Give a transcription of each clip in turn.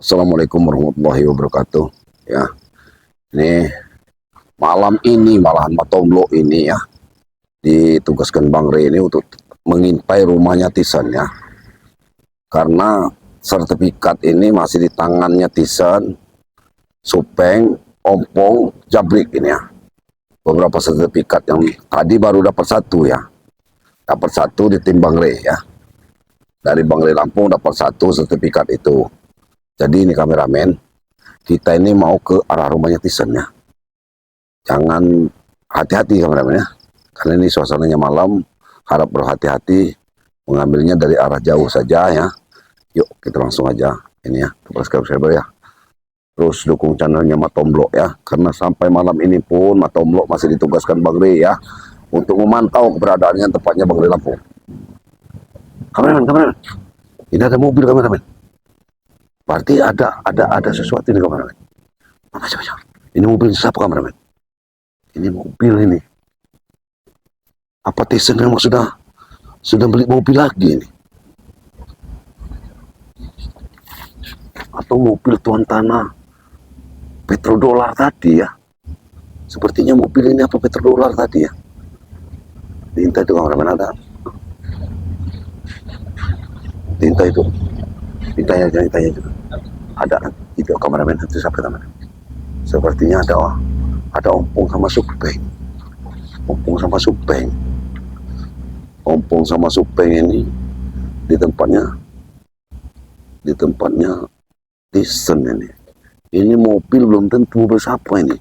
Assalamualaikum warahmatullahi wabarakatuh. Ya, ini malam ini malahan Matomlo ini ya ditugaskan Bang Rey ini untuk mengintai rumahnya Tisen ya. Karena sertifikat ini masih di tangannya Tisen, Supeng, Ompong, Jabrik ini ya. Beberapa sertifikat yang tadi baru dapat satu ya. Dapat satu di tim Bang Rey ya. Dari Bang Rey Lampung dapat satu sertifikat itu. Jadi ini kameramen, kita ini mau ke arah rumahnya Tisen ya. Jangan hati-hati kameramen ya. Karena ini suasananya malam, harap berhati-hati mengambilnya dari arah jauh saja ya. Yuk kita langsung aja ini ya, subscriber ya. Terus dukung channelnya Matomlo ya. Karena sampai malam ini pun Matomlo masih ditugaskan Bang Rey ya. Untuk memantau keberadaannya tepatnya Bang Rey Lampung. Kameramen. Ini ada mobil kameramen. Berarti ada sesuatu ini kameramen. Coba. Ini mobil siapa kameramen? Ini mobil ini. Apa Tisen memang sudah beli mobil lagi ini? Atau mobil tuan tanah petrodolar tadi ya? Sepertinya mobil ini apa petrodolar tadi ya? Tinta itu kameramen ada. Tinta itu. Tintanya juga. Ada itu kameramen itu siapa kameramen? Sepertinya ada Ompong sama Supeng. Ompong sama Supeng ini di tempatnya Tisen ini. Ini mobil belum tentu mobil siapa ini.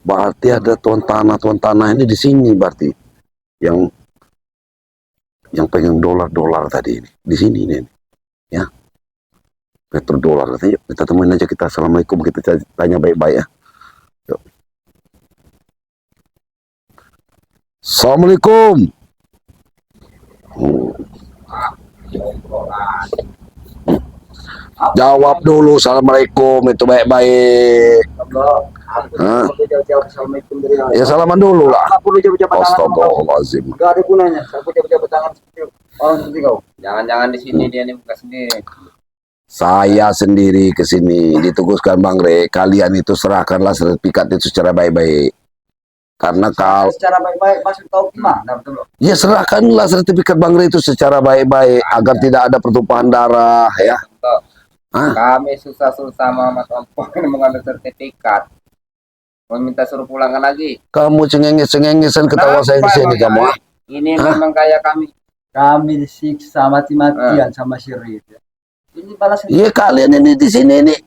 Berarti ada tuan tanah ini di sini berarti yang pegang dolar tadi ini di sini ini ya. Petrodolar katanya. Kita temuin aja kita. Assalamualaikum, kita tanya baik-baik ya. Yuk. Assalamualaikum. Jawab dulu assalamualaikum itu baik-baik. Ya salaman dulu lah. Astagfirullahaladzim. Gak ada gunanya. Aku jabat tangan orang seperti kau. Jangan-jangan di sini dia nih buka sendiri. Saya sendiri ke sini ditugaskan Bang Rey. Kalian itu serahkanlah sertifikat itu secara baik-baik. Karena kalau secara baik-baik maksud kau gimana betul? Ya serahkanlah sertifikat Bang Rey itu secara baik-baik agar tidak ada pertumpahan darah ya. Kami susah-susah Mas Ompong mengambil sertifikat. Meminta suruh pulangkan lagi. Kamu cengengis-cengengisan ketawa saya di sini kamu. Ini memang kayak kami. Kami disiksa mati-matian sama Syirif. Ini balas. Iya kalian ini di sini ini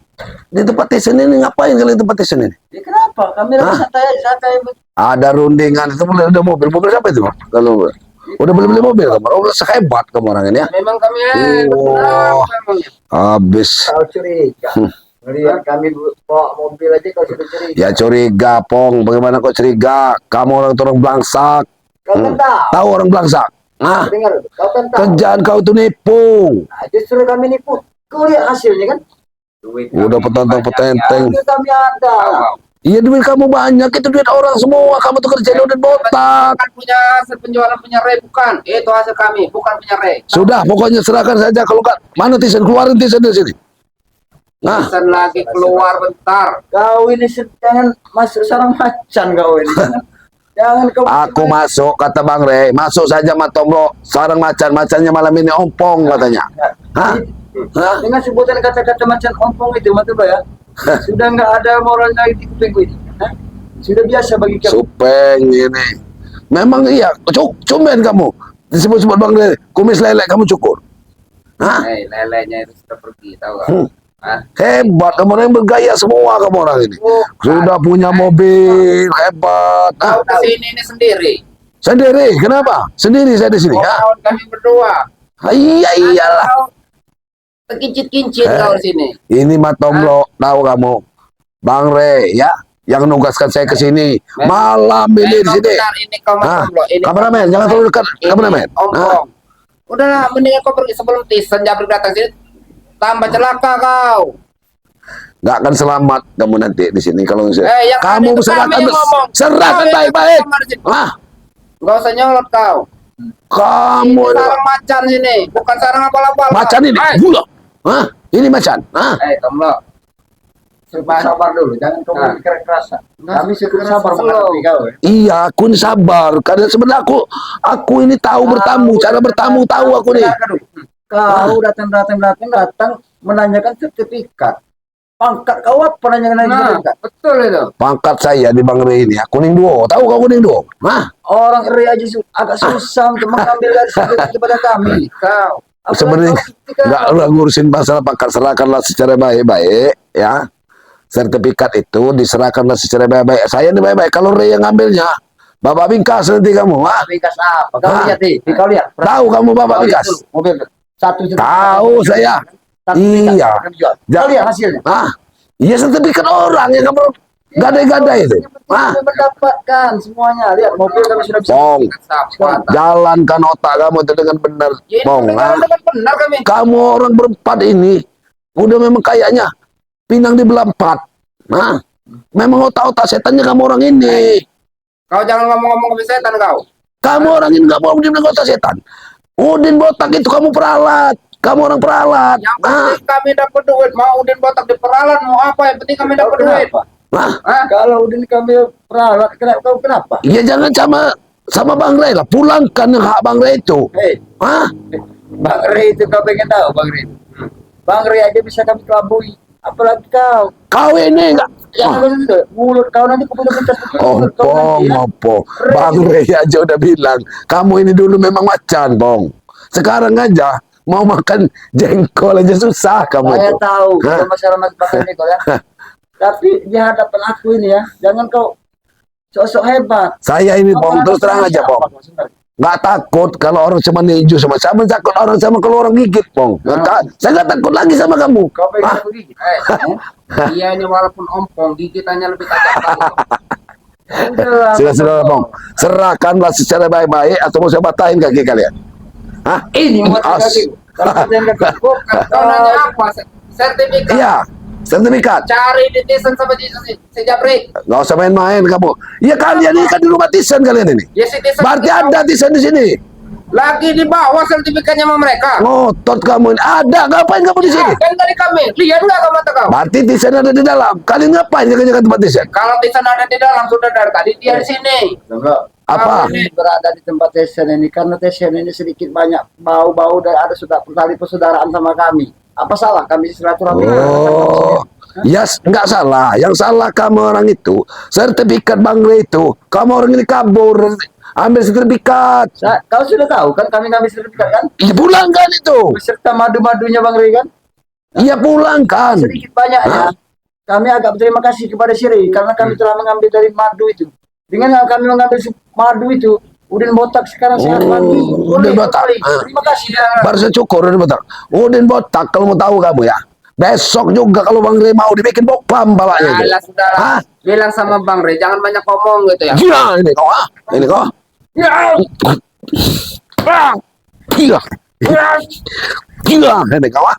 di tempat Tisen ini ngapain kalian di tempat Tisen ini? Ya kenapa? Kami santai. Ada rundingan itu ada mobil siapa itu? Kalau udah beli mobil kamu, sehebat kamu orang ini ya. Memang kami habis. Kau curiga. Melihat kami bawa mobil aja kau sudah curiga. Ya curiga, Pong. Bagaimana kau curiga? Kamu orang belangsak. Kau kan tahu orang belangsak? Dengar, kau kan tahu. Kerjaan kau itu nipu. Nah, justru kami nipu. Kau lihat hasilnya kan? Udah petenteng. Duit kami ada. Iya duit kamu banyak, itu duit orang semua. Kamu tuh kerja duit botak. Bukan punya hasil penjualan punya Rey, bukan. Itu hasil kami, bukan punya Rey. Sudah, pokoknya serahkan saja. Kalau kan mana Tisen, keluarin Tisen dari sini. Tisen lagi keluar bentar. Kau ini jangan masuk sarang macan kau ini. Jangan kau. Aku masuk, kata Bang Rey. Masuk saja Matomlo. Sarang macannya malam ini Ompong katanya. Dengan sebutan kata-kata macan Ompong itu Matomlo ya. Sudah nggak ada moral lagi di kupingku ini. Sudah biasa bagi kamu. Supeng ini. Memang iya, cumen kamu. Disebut-sebut Bang Rey, kumis lelek kamu cukur. Lelenya itu sudah pergi, tahu gak? Hebat, kamu orang yang bergaya semua kamu orang ini. Sudah punya mobil, hebat. Kau kesini ini sendiri. Sendiri, kenapa? Sendiri saya di sini ya. Kami berdua. Iyalah. Terkincit-kincit kau di sini. Ini Matomlo, tahu kamu. Bang Rey ya, yang nugaskan saya ke sini. Malam ini di sini. Ini kau Matomlo. Kameramen, jangan terlalu dekat. Kameramen. Udah, mendingan kau pergi sebelum Tisen Jabrik datang sini. Tambah celaka kau. Nggak akan selamat kamu nanti di sini kalau kamu serahkan baik-baik. Nggak usah nyolot kau. Kamu ini sarang macan sini, bukan sarang apa-apa. Macan ini, gula. Hah? Ini macan. Hah? Tomlo. Sabar dulu, jangan kau berpikiran keras. Kami cukup sabar Slow. menghadapi kau. Iya, aku ini sabar. Karena sebenarnya aku ini tahu bertamu, cara bertamu tahu aku nih. Kau datang menanyakan sertifikat. Pangkat kau apa menanyakan sertifikat? Betul itu. Pangkat saya di Bang Rey ini, kuning duo. Tahu kau kuning duo? Hah? Orang eri aja agak susah untuk mengambil garis kepada kami. Kau. Sebenarnya nggak ngurusin masalah pangkat, serahkanlah secara baik-baik, ya. Sertifikat itu diserahkanlah secara baik-baik. Saya ini baik-baik. Kalau Rey yang ngambilnya, Bapak bingkas nanti kamu. Ah, Bingkas apa? Kau Ah. lihat nih, kau lihat. tahu kamu Bapak bingkas? Mobil satu Tahu saya. Iya. Kau lihat hasilnya. Ah, iya sertifikat orang yang kamu gadai-gadai itu. Ah, Kami mendapatkan semuanya. Lihat mobil kami sudah bisa. Bong, Sahabat. jalankan otak kamu itu dengan benar, Ya, Bong. Ah. benar kami. Kamu orang berempat ini udah memang kayaknya pinang di belah empat. Nah, memang otak-otak setannya kamu orang ini. Kau jangan ngomong-ngomong ke setan kau. Kamu orang ini nggak mau dibilang otak setan. Udin botak itu kamu peralat. Kamu orang peralat. Yang Ah, penting kami dapat duit. Mau Udin botak di peralat, mau apa? Yang penting kami dapat duit. Kenapa? ah. Hah? Kalau udah kami peralat, kenapa? Ya jangan sama Bang Rey lah. Pulangkan yang hak Bang Rey itu. Hei, Ah, Bang Rey itu kau pengen tahu Bang Rey? Bang Rey aja bisa kami kelabui. Apalagi kau. kau ini enggak. Yang mulut kau nanti kau punya bekas mulut kau nanti. Ya. Opo. Bang Rey aja udah bilang, kamu ini dulu memang macan, Bong. Sekarang aja mau makan jengkol aja susah kamu Saya tuh. tahu Hah? ada masalah makan ini kau ya. Tapi di hadapan aku ini ya, jangan kau sosok hebat. Saya ini, Kau Bong, terus terang merasa aja, siapa Bong. kau sebenarnya? Nggak takut kalau orang cuma ninju sama saya, takut orang sama kalau orang gigit, Bong. Saya nggak takut lagi sama kamu. Kau pengen Ah, aku gigit? Iya ini walaupun ompong, gigitannya lebih tajam lagi. Udahlah, sudah, Bong. Serahkanlah secara baik-baik atau mau saya batahin kaki kalian. Hah? Ini mau As- kaki. Kalau kalian kaki, Kau nanya apa? Sertifikat. Iya, sertifikat. Cari di Tisen sama di si Japri. Nggak usah main-main kamu. Ya kalian ini kan di rumah Tisen kalian ini. Ya si Tisen. Berarti ada Tisen di sini. Lagi di bawah sertifikatnya sama mereka. Ngotot kamu ini. Ada, ngapain kamu di sini? Kan tadi kami lihat nggak ke mata kau? Berarti Tisen ada di dalam. Kalian ngapain jaga-jaga tempat Tisen? Kalau Tisen ada di dalam sudah dari tadi dia di sini. Enggak. Apa? Kami berada di tempat Tesen ini karena Tesen ini sedikit banyak bau-bau dan ada sudah tali persaudaraan sama kami. Apa salah kami silaturahmi? Oh, ya nggak salah. Yang salah kamu orang itu. Sertifikat Bang Rey itu. Kamu orang ini kabur. Ambil sertifikat. Kau sudah tahu kan kami ngambil sertifikat kan? Iya pulangkan itu. Beserta madu-madunya Bang Rey kan? Iya pulangkan. Sedikit banyaknya. Kami agak berterima kasih kepada Siri karena kami telah mengambil dari madu itu. Dengan kami mengambil madu itu, Udin botak sekarang sehat lagi. Udin botak. Terima kasih. Baru saya cukur Udin botak. Udin botak kalau mau tahu kamu ya. Besok juga kalau Bang Rey mau dibikin boklam balanya itu. Alah sudah. Hah? Bilang sama Bang Rey jangan banyak ngomong gitu ya. Gila ini kau ah. Ini kau. Ya. Ah. Gila. Gila ini kau ah.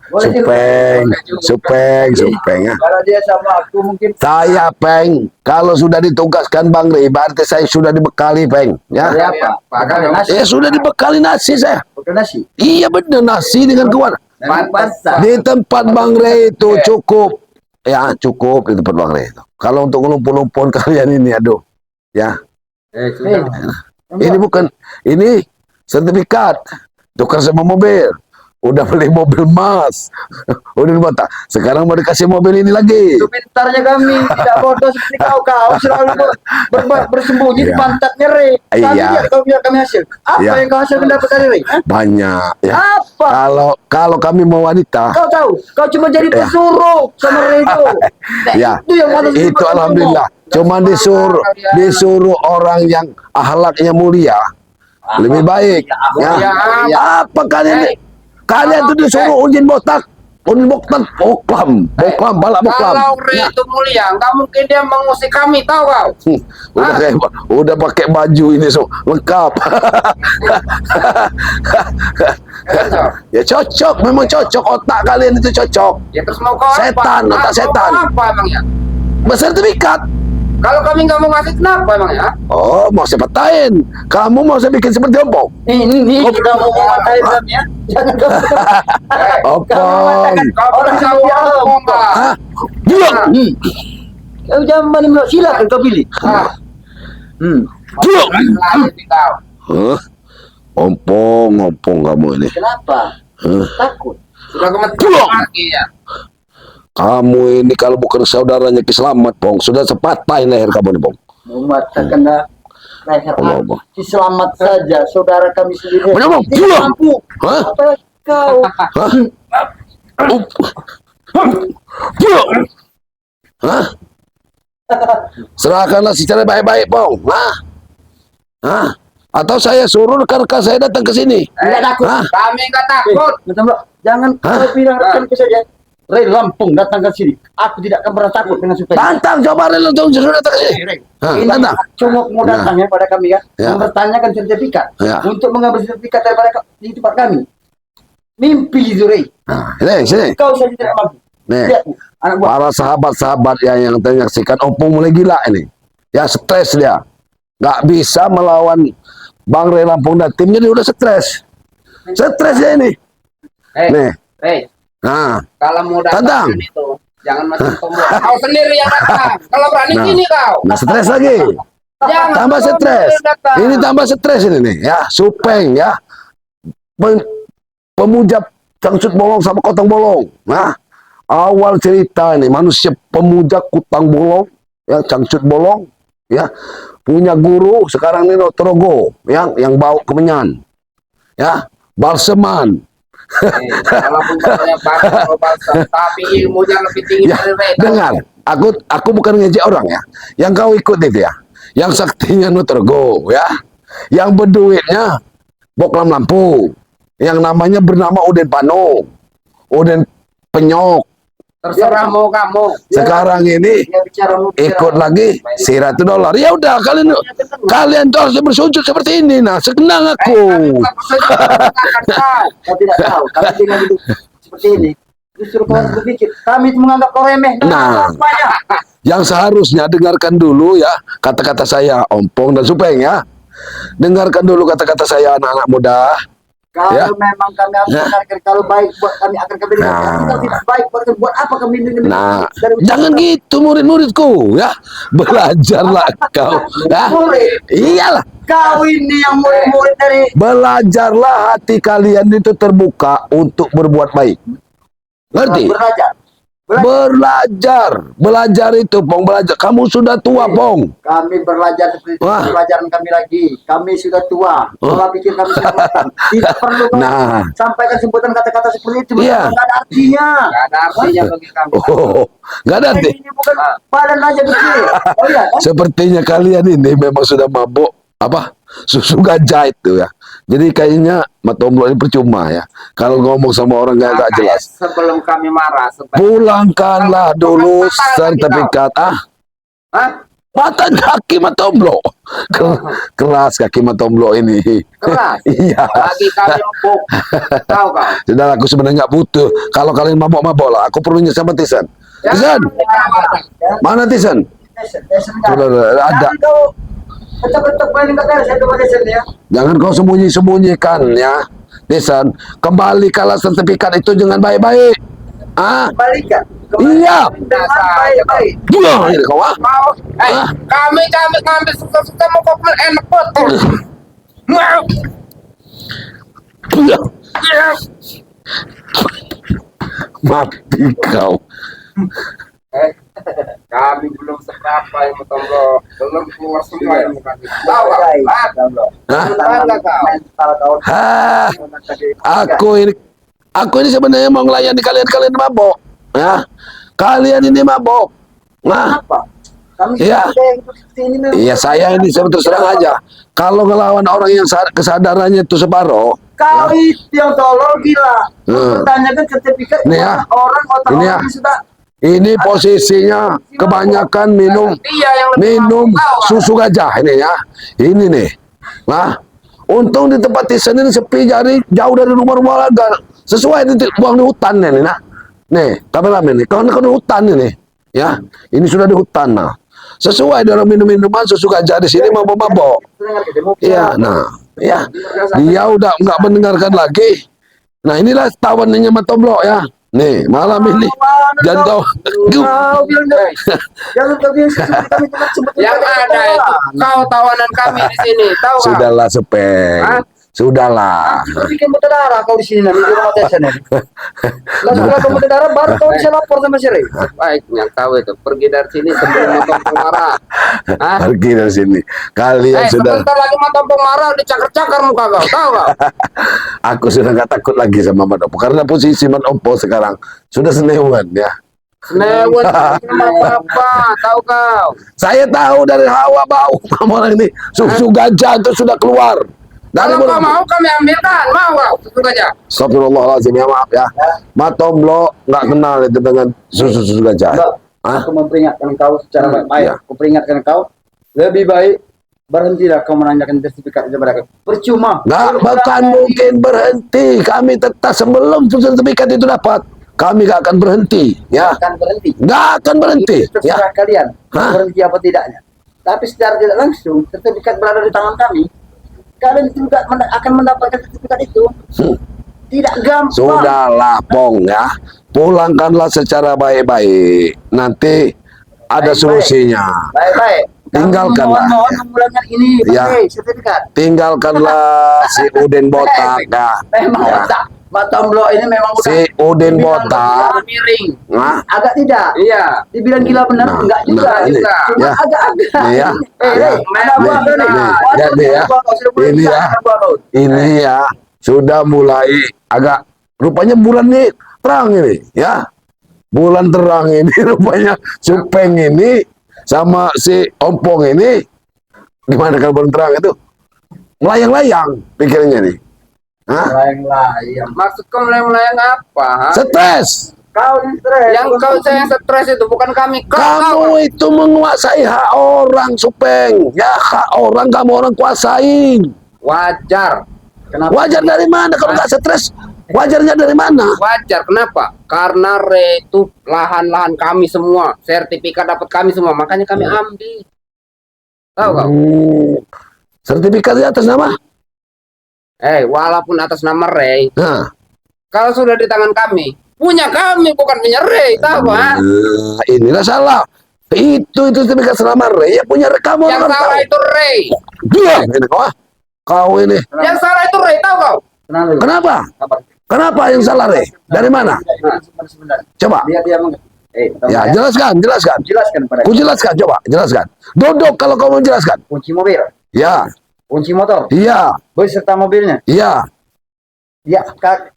Boleh Supeng ya. Kalau dia sama aku mungkin Saya Peng, kalau sudah ditugaskan Bang Rey, berarti saya sudah dibekali Peng, ya. ada apa? Makan nasi. Sudah dibekali nasi saya. Makan nasi. Iya benar nasi dengan kuah. Basah. Di tempat Bang Rey itu cukup, ya cukup di tempat Bang Rey itu. Kalau untuk ngumpul-ngumpul kalian ini, aduh, ya. Ini bukan, ini sertifikat tukar sama mobil. Udah beli mobil emas. Udah botak. Sekarang mau dikasih mobil ini lagi. Itu pintarnya kami, tidak bodoh seperti kau. Kau selalu bersembunyi di Iya. pantatnya Rey. Kami Iya. lihat kau biar kami hasil. Apa Iya. yang kau hasilkan dapat dari Rey? Hah? Banyak ya. Apa? Kalau kami mau wanita, Kau tahu? Kau cuma jadi Iya. pesuruh sama Rey itu. Nah, ya. itu yang mana Itu alhamdulillah. Cuma disuruh orang yang akhlaknya mulia. Lebih baik. Ya. Ya. Apa kalian? Kalian tuh disuruh Udin botak. Udin botak boklam. Boklam, balak boklam. Kalau Rey itu mulia, nggak mungkin dia mengusik kami, tahu kau? Udah pakai baju ini so lengkap. Ya cocok, memang cocok otak kalian itu cocok. Ya terus mau kau Setan, apa? otak setan. Mau kau apa emangnya? Bersertifikat. Kalau kami nggak mau ngasih kenapa emang ya? Oh, mau saya patahin. Kamu mau saya bikin seperti Opong? Ini kita mau mematain kami ya. Jangan kamu. Opong. Kau Orang bisa yang ngomong Pak. Hah? Diam. Kau jangan mana silakan kau pilih. Ah, Diam. lagi kau. Hah? Opong kamu ini. Kenapa? Hah? Takut. Sudah kementerian Diam. lagi ya. Kamu ini kalau bukan saudaranya Ki Slamet, Pong, sudah sepatahin leher kamu nih, Pong. Mematahkan leher Allah, aku. Bang. Selamat saja saudara kami sendiri. Benar, Bang. Tidak Diam. mampu. Hah? Apa kau? Hah? Diam. Hah? Serahkanlah secara baik-baik, Pong. Hah? Hah? Atau saya suruh rekan-rekan saya datang ke sini. Tidak takut. Hah? Kami nggak takut. Betul, Mbak. Jangan Hah? kau bilang rekanku saja. Ray Lampung datang ke sini. Aku tidak akan pernah takut dengan supaya. Tantang, coba Rel untuk suruh datang ke sini. Hah, Ini tantang. cuma mau datang ya pada kami ya, Ya. mempertanyakan sertifikat Ya. untuk mengambil sertifikat daripada di tempat kami. Mimpi itu, Ray. Nah, sini. Kau saja tidak mampu. Nih. Lihat, anak buah. Para sahabat-sahabat yang menyaksikan Opung mulai gila ini. Ya, stres dia. Nggak bisa melawan Bang Ray Lampung dan timnya, dia udah stres. Stres dia ini. Nih. Nah, Kalau mau Tantang. datang itu, jangan macam tombol. Kau sendiri yang datang. Kalau berani Nah. gini kau. nah stres lagi. Jangan Tambah kau stres. sendiri datang. Ini tambah stres ini nih. Ya, Supeng ya. Pemuja cangcut bolong sama kotong bolong. Nah, awal cerita ini manusia pemuja kutang bolong, ya cangcut bolong, ya punya guru sekarang ini Torogo yang bau kemenyan, ya balseman. Walaupun katanya balsam, tapi ilmunya lebih tinggi Ya, dari mereka. dengar, aku bukan ngejek orang ya. Yang kau ikut itu ya, yang saktinya Nutrogo ya, yang berduitnya Boklam Lampu, yang namanya bernama Uden Pano, Uden Penyok. Terserah mau kamu. Sekarang ini Dia bicara ikut lagi $100. Ya udah, kalian tuh harus bersujud seperti ini. Nah, senang aku. Kau tidak tahu. Kami dengan hidup seperti ini. Justru kau harus berpikir. Kami itu menganggap kau remeh. Nah. Banyak. Yang seharusnya dengarkan dulu ya kata-kata saya Ompong dan Supeng ya. Dengarkan dulu kata-kata saya anak-anak muda. Kalau Ya. memang kami harus Ya. mendengarkan, kalau baik buat kami akan kami dengarkan. Nah. Kalau tidak baik buat apa kami dengarkan? Nah, Dari- jangan gitu murid-muridku ya. Belajarlah kau. Ya. Murid. Iyalah. Kau ini yang murid-murid dari Belajarlah, hati kalian itu terbuka untuk berbuat baik. Ngerti? belajar. Belajar itu, Pong, belajar. Kamu sudah tua, Pong. Kami belajar seperti itu, Wah. pelajaran kami lagi. Kami sudah tua. Pola pikir kami sudah matang. Tidak perlu kau Nah. sampaikan sebutan kata-kata seperti itu. Iya. Tidak ada artinya. Gak ada artinya bagi kami. Oh, nggak ada arti. Ini bukan badan aja kecil. Oh iya kan? Sepertinya kalian ini memang sudah mabuk susu gajah itu ya. Jadi kayaknya Matomblo ini percuma ya. Kalau ngomong sama orang nggak Makanya jelas. Sebelum kami marah, Pulangkanlah dulu sertifikat. Hah? Mata kaki Matomblo. Keras kaki Matomblo ini. Keras. Iya. Lagi kami empuk. Tahu kau? Sudah, aku sebenarnya nggak butuh. Kalau kalian mabok-mabok lah, aku perlunya sama Tisan. Tisan, mana Tisan? Udah, ada. Jangan kau ketok-ketok main enggak beres itu Desen ya. Jangan kau sembunyi-sembunyikan ya. Tisan, kembalikanlah sertifikat itu dengan baik-baik. Balikan. Iya. Dengan baik-baik. Gila ini kau ah. Mau? Hah? Kami ngambil suka-suka mau kopi enak betul. Mau? Gila. Mati kau. Kami belum seberapa yang Matomblo. Belum keluar semua yang kami. Tahu kau? Baik. Hah? Bangga kau. Mental kau. Hah? Aku ini sebenarnya mau melayani kalian mabok. Ya. Kalian ini mabok. Nah, Apa? Kami Iya. sudah yang seperti ini memang. iya saya ini saya terus terang aja. Kalau ngelawan orang yang kesadarannya itu separoh, Kau itu yang tolol gila. Hmm. Pertanyakan sertifikat Ini ya. orang otak Ini orang ya. yang sudah ini posisinya kebanyakan minum Dia yang lebih minum mampu kau, susu gajah ini ya. Ini nih. Nah, untung di tempat Tisan ini sepi, jadi jauh dari rumah-rumah warga. Sesuai buang di hutan nih, nah. Nih, kameramen nih, kau di hutan ini. Ya, ini sudah di hutan nah. sesuai dengan minum-minuman susu ganja di sini mabok-mabok. Dengar kita mau. Iya, nah, ya. Dia udah nggak mendengarkan lagi. Nah, inilah tawanannya Matomblo ya. Nih, malam ini jangan kau Kau bilang deh. Jangan kau bilang kami telah sebut. Yang ada itu kau tawanan kami di sini, tahu kau? sudahlah Sepeng. Hah? Sudahlah. Kau bikin berdarah kau di sini nanti di rumah desa nih. Lalu kalau kamu berdarah baru kau bisa lapor sama Siri. Baiknya kau itu pergi dari sini sebelum Matompong marah. Hah? Pergi dari sini. Kalian sudah Sebentar lagi Matompong marah dicakar-cakar muka kau, tahu kau? aku sudah nggak takut lagi sama Matopo karena posisi Matopo sekarang sudah senewan ya. Lewat apa, tahu kau? Saya tahu dari hawa bau orang ini susu ganja itu sudah keluar. Dari Kalau kau mulut. mau kami ambilkan, mau kau? Tentu saja. Astagfirullahaladzim ya maaf ya. Matomblo nggak kenal itu dengan susu ganja. Enggak. Hah? Aku memperingatkan kau secara baik-baik. Iya. Aku peringatkan kau lebih baik berhentilah kau menanyakan sertifikat itu pada kau. Percuma. Nggak bahkan mungkin berhenti. Kami tetap sebelum sertifikat itu dapat, kami nggak akan berhenti ya. Akan berhenti. Nggak akan berhenti Itu ya. terserah kalian Hah? berhenti apa tidaknya. Tapi secara tidak langsung sertifikat berada di tangan kami. Kalian juga akan mendapatkan sertifikat itu. Tidak gampang. Sudahlah Pong ya. Pulangkanlah secara baik-baik. Nanti ada Baik-baik. solusinya. Baik-baik. Tinggalkanlah, Mohon ya. memulangkan ini Ya. pakai sertifikat. Tinggalkanlah si Udin botak ya. Memang Ya. otak. Matomblo ini memang udah Si Udin dibilang botak. Miring. Nah, agak tidak. Iya. Dibilang gila benar Nah, enggak juga. nah, ini, Cuma ya. agak-agak. Ini ya. Ya. Ada buah kau nih. Nih, Waduh, ya, nih ya. buah kau sudah mulai Ini bisa, ya. ada buah kau. ini ya sudah mulai agak rupanya bulan ini terang ini ya. Bulan terang ini rupanya Supeng ini sama si Ompong ini gimana kalau bulan terang itu melayang-layang pikirnya nih. Hah? Layang-layang. Maksud kau melayang-layang apa? Ha? Stres. Kau ini stres. Yang kau yang stres itu bukan kami. Kau. Kamu itu menguasai hak orang Supeng. Ya hak orang kamu orang kuasain. Wajar. Kenapa? Wajar dari mana kalau nggak stres? Wajarnya dari mana? Wajar. Kenapa? Karena itu lahan-lahan kami semua. Sertifikat dapat kami semua. Makanya kami ambil. Tahu kau? Sertifikatnya atas nama? Walaupun atas nama Ray, Nah, kalau sudah di tangan kami, punya kami bukan punya Ray, tahu ha? inilah salah. Itu sertifikat selama Ray ya punya kamu Yang orang salah tahu. itu Ray. Dia ini kau ini. Yang salah itu Ray, tahu kau? Kenapa? Kenapa? Kabar. Kenapa yang salah Ray? Dari mana? Sebentar. Coba. Dia Ya, jelaskan. jelaskan pada Ku jelaskan, coba, jelaskan. Duduk kalau kau mau jelaskan. kunci mobil, Ya, kunci motor, iya, beserta mobilnya. iya. Ya,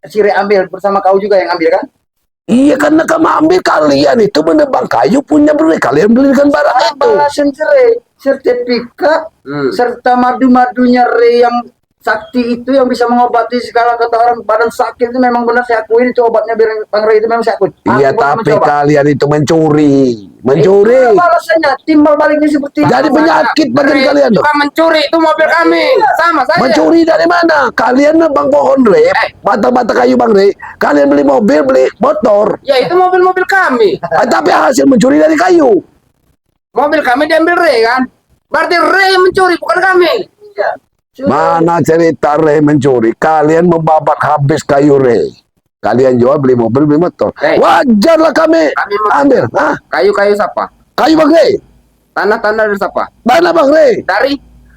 Sire ambil bersama kau juga yang ambil kan? Iya karena kamu ambil kalian itu menebang kayu punya beli kalian belikan barang itu. Balasan Sire, sertifikat serta madu-madunya Re yang sakti itu yang bisa mengobati segala kata orang badan sakit itu memang benar saya akuin itu obatnya biar Bang Re itu memang saya akui. Iya Aku pernah tapi mencoba. kalian itu mencuri. Itu balasannya timbal baliknya seperti Jadi itu. penyakit bagi Ray kalian tuh. juga mencuri itu mobil kami. Sama saja. Mencuri dari mana? Kalian nebang pohon Re, bata-bata kayu Bang Re. Kalian beli mobil, beli motor. Ya itu mobil-mobil kami. Tapi hasil mencuri dari kayu. Mobil kami diambil Ray kan? Berarti Ray yang mencuri bukan kami. Iya. Sudah. Mana cerita Re mencuri? Kalian membabat habis kayu Re. Kalian jual beli mobil, beli motor. Wajarlah kami ambil. Hah? Kayu-kayu siapa? Kayu Bang Re. Tanah-tanah dari siapa? Mana Bang Re?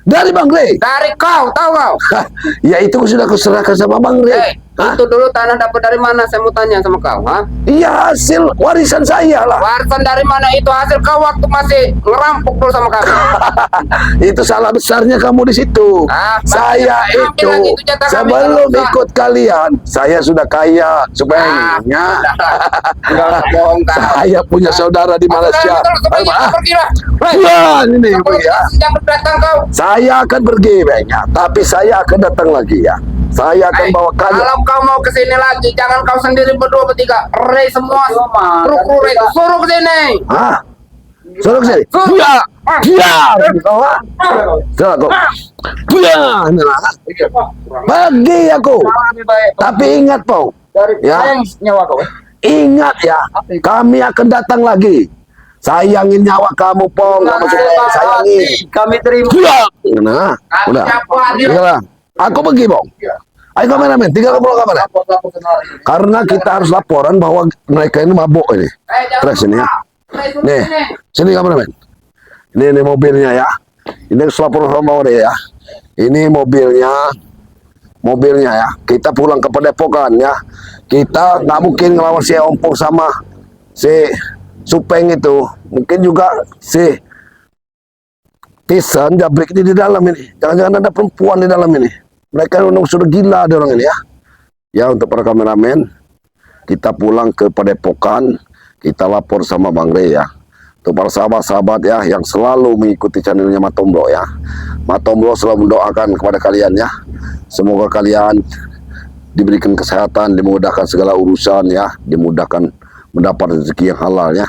Dari Bang Re. Dari kau, tahu kau? Hah, ya itu sudah kuserahkan sama Bang Re. Hah? Itu dulu tanah dapat dari mana? Saya mau tanya sama kau, ha? Iya hasil warisan saya lah. Warisan dari mana itu hasil kau waktu masih ngerampok dulu sama kami? Itu salah besarnya kamu di situ. Saya ambil itu lagi itu jatah kami, sebelum kalau ikut kalian, saya sudah kaya supaya Enggak bohong kau. saya punya saudara di Malaysia. Pergilah. Wah, ini ya. Jangan datang kau. Saya akan pergi banyak, tapi saya akan datang lagi ya. Saya akan bawa kalian. Kalau kau mau ke sini lagi, jangan kau sendiri berdua bertiga. Ray semua, kru Ray suruh ke sini. Hah? Suruh ke sini. Dia, kau. Suruh aku. Dia, pergi aku. Lebih baik Tapi ingat, Pau. dari Ya. sayang nyawa kau. Ingat ya, kami akan datang lagi. Sayangin nyawa kamu, Pong. Kamu sudah sayangin. Kami terima. Nah, Kami udah. siapa hadir? Iya. Aku pergi, Bang. Ayo kameramen, tinggal pulang kamera. Karena kita harus laporan bahwa mereka ini mabuk ini. Jangan Terus ini ya. lupa. Nih, sini kameramen. Ini mobilnya ya. Ini laporan sama dia ya. Ini mobilnya ya. Kita pulang ke Padepokan ya. Kita nggak mungkin ngelawan si Ompong sama si Supeng itu. Mungkin juga si Tisan Jabrik ini di dalam ini. Jangan-jangan ada perempuan di dalam ini. Mereka sudah gila ada orang ini ya. Ya, untuk para kameramen, kita pulang ke Padepokan, kita lapor sama Bang Rey ya. Untuk para sahabat-sahabat ya yang selalu mengikuti channelnya Matomblo ya. Matomblo selalu mendoakan kepada kalian ya. Semoga kalian diberikan kesehatan, dimudahkan segala urusan ya, dimudahkan mendapat rezeki yang halal ya.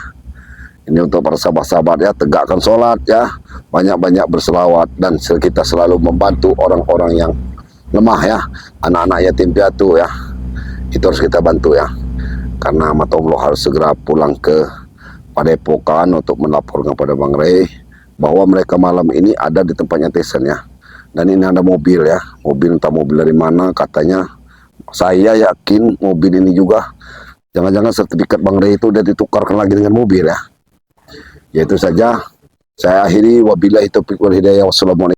Ini untuk para sahabat-sahabat ya, tegakkan sholat ya, banyak-banyak berselawat, dan kita selalu membantu orang-orang yang lemah ya, anak-anak yatim piatu ya. Itu harus kita bantu ya. Karena Matomblo harus segera pulang ke Padepokan untuk melaporkan kepada Bang Rey bahwa mereka malam ini ada di tempatnya Tyson ya. Dan ini ada mobil ya, mobil entah mobil dari mana, katanya saya yakin mobil ini juga jangan-jangan sertifikat Bang Rey itu udah ditukarkan lagi dengan mobil ya. Ya itu saja, saya akhiri, wabillahi taufiq wal hidayah, wassalamualaikum.